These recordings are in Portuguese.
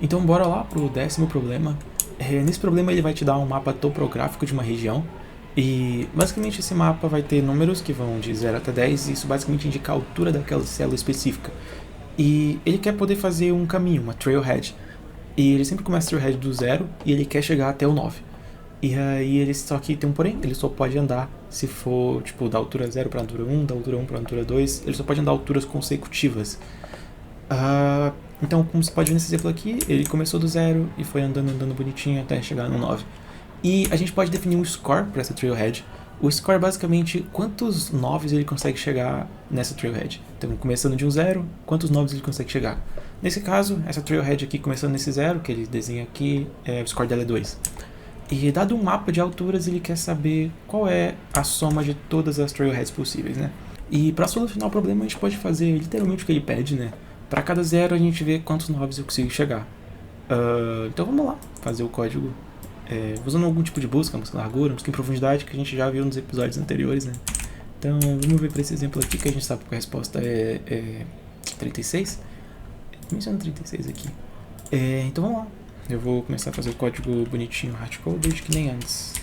Então bora lá pro 10º problema. Nesse problema ele vai te dar um mapa topográfico de uma região. E basicamente esse mapa vai ter números que vão de 0 até 10, e isso basicamente indica a altura daquela célula específica. E ele quer poder fazer um caminho, uma trailhead. E ele sempre começa a trailhead do 0 e ele quer chegar até o 9. E aí ele só que tem um porém, ele só pode andar se for tipo da altura 0 para a altura 1, da altura 1 para a altura 2, ele só pode andar alturas consecutivas. Então, como você pode ver nesse exemplo aqui, ele começou do 0 e foi andando bonitinho até chegar no 9. E a gente pode definir um score para essa trailhead. O score é basicamente quantos 9s ele consegue chegar nessa trailhead. Então, começando de um 0, quantos 9s ele consegue chegar. Nesse caso, essa trailhead aqui começando nesse 0, que ele desenha aqui, o score dela é 2. E dado um mapa de alturas, ele quer saber qual é a soma de todas as trailheads possíveis, né? E para solucionar o problema, a gente pode fazer literalmente o que ele pede, né? Para cada 0, a gente vê quantos 9s eu consigo chegar. Então vamos lá, fazer o código usando algum tipo de busca largura, busca em profundidade, que a gente já viu nos episódios anteriores, né? Então vamos ver para esse exemplo aqui, que a gente sabe que a resposta é 36. Menciona 36 aqui. Então vamos lá. Eu vou começar a fazer o código bonitinho, hardcoded, que nem antes.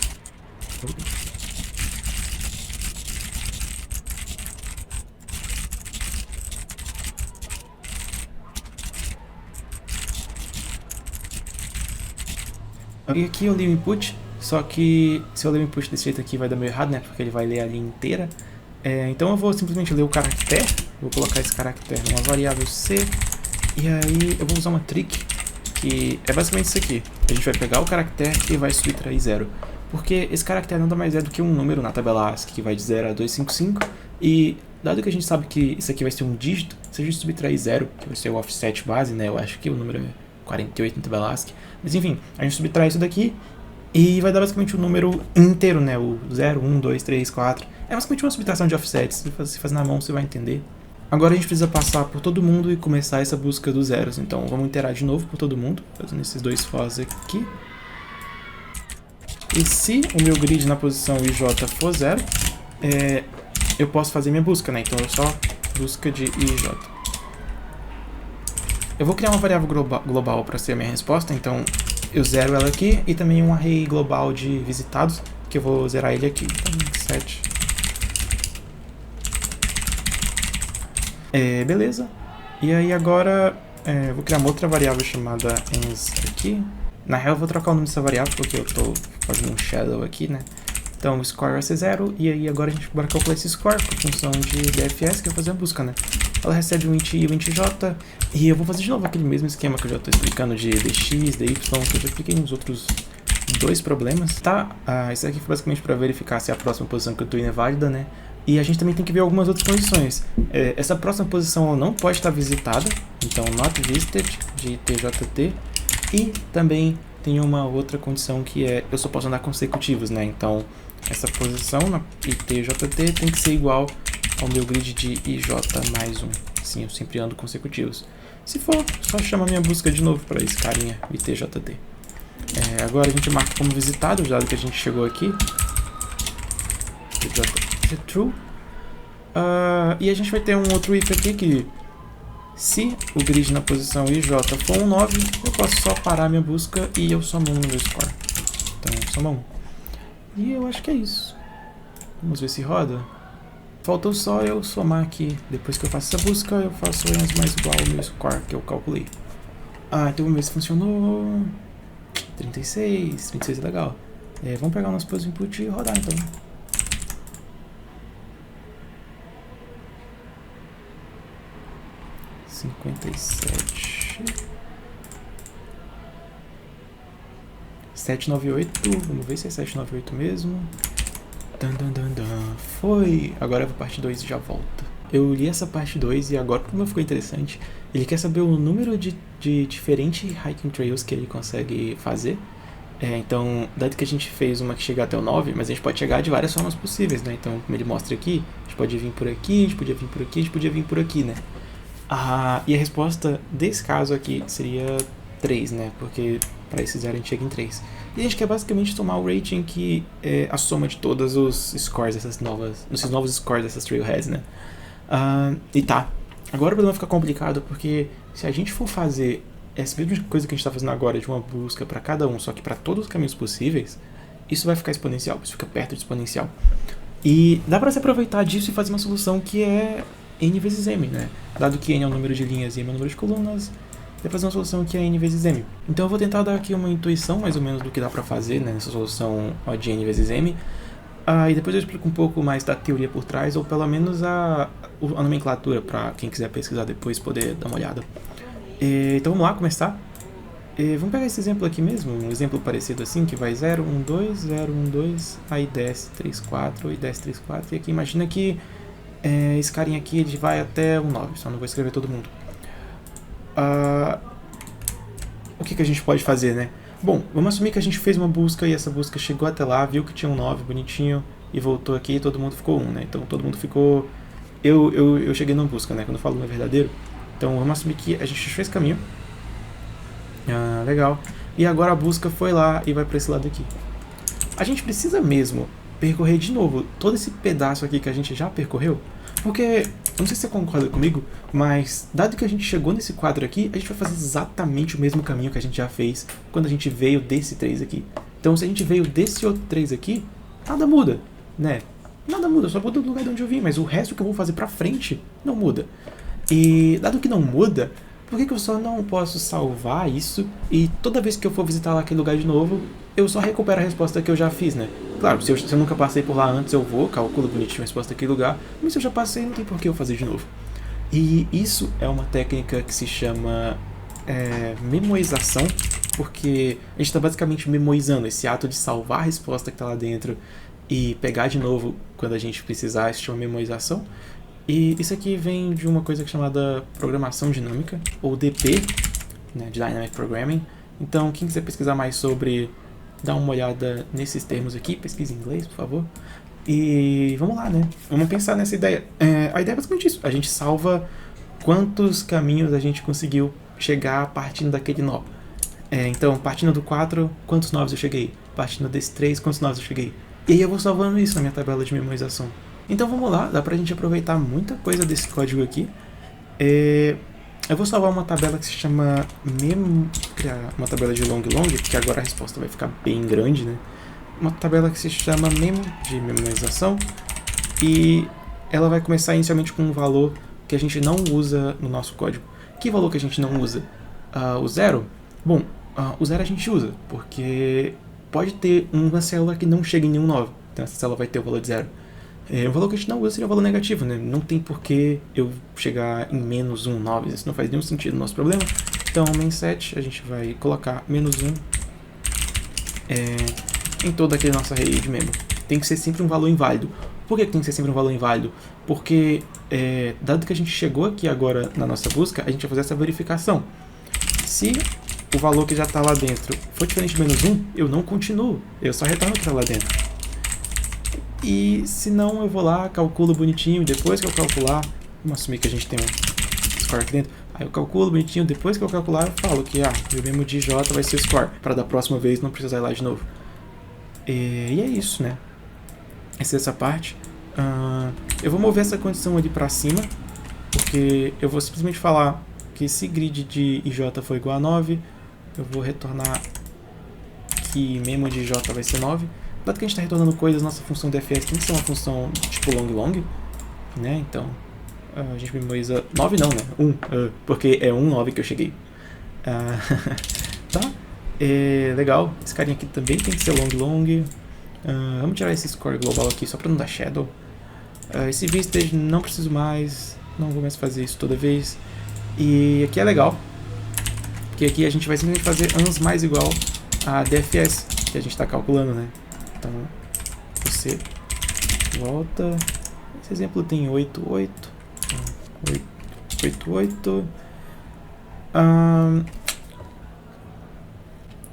E aqui eu li o input, só que se eu ler o input desse jeito aqui vai dar meio errado, né? Porque ele vai ler a linha inteira. Então eu vou simplesmente ler o caractere, vou colocar esse caractere numa variável C, e aí eu vou usar uma trick, que é basicamente isso aqui. A gente vai pegar o caractere e vai subtrair 0. Porque esse caractere nada mais é do que um número na tabela ASCII, que vai de 0 a 255, e dado que a gente sabe que isso aqui vai ser um dígito, se a gente subtrair 0, que vai ser o offset base, né? Eu acho que o número é 48 na tabela ASCII. Mas enfim, a gente subtrai isso daqui e vai dar basicamente o número inteiro, né? O 0, 1, 2, 3, 4. É basicamente uma subtração de offsets. Se fazer na mão, você vai entender. Agora a gente precisa passar por todo mundo e começar essa busca dos zeros. Então vamos iterar de novo por todo mundo, fazendo esses dois fors aqui. E se o meu grid na posição IJ for 0, eu posso fazer minha busca, né? Então eu só busca de IJ. Eu vou criar uma variável global para ser a minha resposta, então eu zero ela aqui, e também um array global de visitados, que eu vou zerar ele aqui. Então, 7. Beleza. E aí agora eu vou criar uma outra variável chamada ens aqui. Na real eu vou trocar o nome dessa variável, porque eu estou fazendo um shadow aqui, né? Então o score vai ser 0, e aí agora a gente vai calcular esse score com a função de DFS, que é fazer a busca, né? Ela recebe um int i e um int j, e eu vou fazer de novo aquele mesmo esquema que eu já estou explicando de dx, dy, que eu já expliquei nos outros dois problemas, tá? Isso aqui foi basicamente para verificar se a próxima posição que eu estou indo é válida, né? E a gente também tem que ver algumas outras condições. Essa próxima posição não pode estar visitada, então not visited de tjt, e também tem uma outra condição que é eu só posso andar consecutivos, né? Então essa posição na itjt tem que ser igual ao meu grid de ij mais 1. Sim, eu sempre ando consecutivos. Se for, só chama minha busca de novo para esse carinha itjt. Agora a gente marca como visitado, dado que a gente chegou aqui. Itjt true. E a gente vai ter um outro if aqui que, se o grid na posição IJ for um 9, eu posso só parar minha busca e eu somo 1 no meu score. Então, soma 1. E eu acho que é isso. Vamos ver se roda. Faltou só eu somar aqui. Depois que eu faço essa busca, eu faço o ens mais igual ao meu score que eu calculei. Então vamos ver se funcionou. 36. 36 é legal. Vamos pegar o nosso pose input e rodar então. $798. Vamos ver se é 798 mesmo. Foi! Agora eu vou parte 2 e já volto. Eu li essa parte 2 e agora como ficou interessante. Ele quer saber o número de diferentes hiking trails que ele consegue fazer. Então, dado que a gente fez uma que chega até o 9, mas a gente pode chegar de várias formas possíveis, né? Então, como ele mostra aqui, a gente pode vir por aqui, a gente podia vir por aqui, a gente podia vir por aqui, né? E a resposta desse caso aqui seria 3, né? Porque para esse 0 a gente chega em 3. E a gente quer basicamente tomar o rating, que é a soma de todos os scores desses novos scores dessas trailheads, né? Agora o problema fica complicado, porque se a gente for fazer essa mesma coisa que a gente está fazendo agora de uma busca para cada um, só que para todos os caminhos possíveis, isso vai ficar exponencial, isso fica perto de exponencial. E dá para se aproveitar disso e fazer uma solução que é n vezes m, né? Dado que n é o número de linhas e m é o número de colunas, dá para fazer uma solução que é n vezes m. Então eu vou tentar dar aqui uma intuição mais ou menos do que dá para fazer, né, nessa solução de n vezes m. E depois eu explico um pouco mais da teoria por trás, ou pelo menos a nomenclatura, para quem quiser pesquisar depois poder dar uma olhada. Então vamos lá, começar. Vamos pegar esse exemplo aqui mesmo, um exemplo parecido assim, que vai 0, 1, 2, 0, 1, 2, aí desce 3, 4, e desce 3, 4, e aqui imagina que esse carinha aqui ele vai até um 9, só não vou escrever todo mundo. O que a gente pode fazer, né? Bom, vamos assumir que a gente fez uma busca e essa busca chegou até lá, viu que tinha um 9 bonitinho e voltou aqui e todo mundo ficou 1, né? Então todo mundo ficou... Eu cheguei na busca, né? Quando eu falo no verdadeiro. Então vamos assumir que a gente fez caminho. Legal. E agora a busca foi lá e vai para esse lado aqui. A gente precisa mesmo percorrer de novo todo esse pedaço aqui que a gente já percorreu? Porque, não sei se você concorda comigo, mas dado que a gente chegou nesse quadro aqui, a gente vai fazer exatamente o mesmo caminho que a gente já fez quando a gente veio desse 3 aqui. Então se a gente veio desse outro 3 aqui, nada muda, né? Nada muda, só muda do lugar de onde eu vim, mas o resto que eu vou fazer pra frente não muda. E dado que não muda, por que eu só não posso salvar isso e toda vez que eu for visitar lá aquele lugar de novo, eu só recupero a resposta que eu já fiz, né? Claro, se eu nunca passei por lá antes, eu vou, calculo bonitinho a resposta daquele lugar, mas se eu já passei, não tem por que eu fazer de novo. E isso é uma técnica que se chama memorização, porque a gente está basicamente memorizando esse ato de salvar a resposta que está lá dentro e pegar de novo quando a gente precisar, isso chama memorização. E isso aqui vem de uma coisa chamada programação dinâmica, ou DP, né, de Dynamic Programming. Então, quem quiser pesquisar mais sobre, dá uma olhada nesses termos aqui, pesquisa em inglês, por favor. E vamos lá, né? Vamos pensar nessa ideia. A ideia é basicamente isso. A gente salva quantos caminhos a gente conseguiu chegar partindo daquele nó. Então, partindo do 4, quantos 9 eu cheguei? Partindo desse 3, quantos 9 eu cheguei? E aí eu vou salvando isso na minha tabela de memorização. Então vamos lá, dá pra gente aproveitar muita coisa desse código aqui. Eu vou salvar uma tabela que se chama criar uma tabela de long, porque agora a resposta vai ficar bem grande, né? Uma tabela que se chama memo, de memorização, e ela vai começar inicialmente com um valor que a gente não usa no nosso código. Que valor que a gente não usa? O 0? Bom, o 0 a gente usa, porque pode ter uma célula que não chega em nenhum 9, então essa célula vai ter o valor de 0. O valor que a gente não usa seria o valor negativo, né? Não tem por que eu chegar em menos 1, 9, isso não faz nenhum sentido no nosso problema. Então, main set, a gente vai colocar menos 1 em toda aquela nossa rede de memo. Tem que ser sempre um valor inválido. Por que tem que ser sempre um valor inválido? Porque, dado que a gente chegou aqui agora na nossa busca, a gente vai fazer essa verificação. Se o valor que já está lá dentro for diferente de menos 1, eu não continuo, eu só retorno o que está lá dentro. E se não, eu vou lá, calculo bonitinho, depois que eu calcular, vamos assumir que a gente tem um score aqui dentro, aí eu calculo bonitinho, depois que eu calcular, eu falo que o memo de J vai ser score, para da próxima vez não precisar ir lá de novo. E é isso, né? Essa é essa parte. Eu vou mover essa condição ali para cima, porque eu vou simplesmente falar que se grid de IJ for igual a 9, eu vou retornar que memo de J vai ser 9. Dado que a gente está retornando coisas, nossa função DFS tem que ser uma função tipo long, né? Então, a gente memoriza 9 não, né? 1, porque é 1, 9 que eu cheguei. Tá? Legal. Esse carinha aqui também tem que ser long. Vamos tirar esse score global aqui só para não dar shadow. Esse vistage não preciso mais, não vou mais fazer isso toda vez. E aqui é legal, porque aqui a gente vai simplesmente fazer ans mais igual a DFS que a gente está calculando, né? Então, você volta. Esse exemplo tem 8, 8. 8, 8.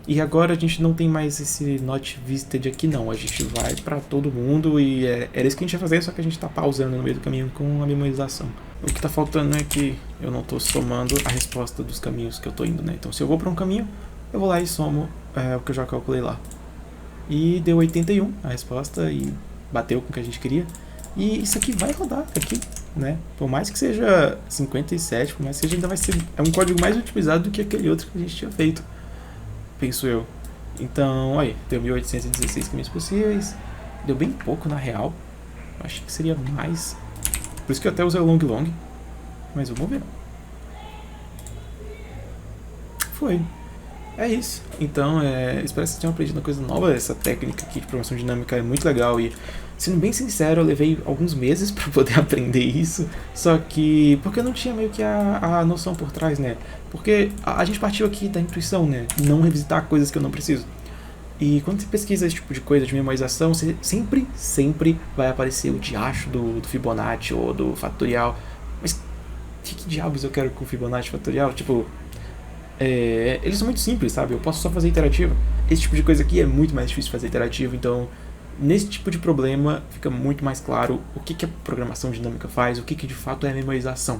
E agora a gente não tem mais esse not visited aqui não. A gente vai para todo mundo e era isso que a gente ia fazer, só que a gente está pausando no meio do caminho com a memorização. O que está faltando é que eu não estou somando a resposta dos caminhos que eu estou indo, né? Então, se eu vou para um caminho, eu vou lá e somo o que eu já calculei lá. E deu 81 a resposta e bateu com o que a gente queria. E isso aqui vai rodar aqui. né? Por mais que seja 57, por mais que seja, ainda vai ser... É um código mais otimizado do que aquele outro que a gente tinha feito, penso eu. Então, aí, deu 1816 caminhos possíveis. Deu bem pouco, na real. Eu acho que seria mais. Por isso que eu até usei o long long. Mas vamos ver. Foi. É isso. Então, espero que vocês tenham aprendido uma coisa nova. Essa técnica aqui de programação dinâmica é muito legal e, sendo bem sincero, eu levei alguns meses para poder aprender isso. Só que, porque eu não tinha meio que a noção por trás, né? Porque a gente partiu aqui da intuição, né? Não revisitar coisas que eu não preciso. E quando você pesquisa esse tipo de coisa de memorização, você sempre vai aparecer o diacho do Fibonacci ou do fatorial. Mas que diabos eu quero com o Fibonacci fatorial? Tipo, eles são muito simples, sabe? Eu posso só fazer iterativa. Esse tipo de coisa aqui é muito mais difícil de fazer iterativa, então nesse tipo de problema fica muito mais claro o que a programação dinâmica faz, o que de fato é a memorização.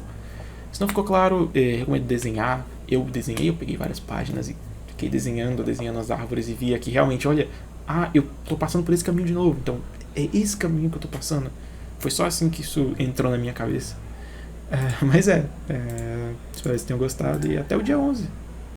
Se não ficou claro, recomendo desenhar. Eu desenhei, eu peguei várias páginas e fiquei desenhando as árvores e via que realmente, olha, eu tô passando por esse caminho de novo, então é esse caminho que eu tô passando. Foi só assim que isso entrou na minha cabeça. Mas espero que vocês tenham gostado e até o dia 11.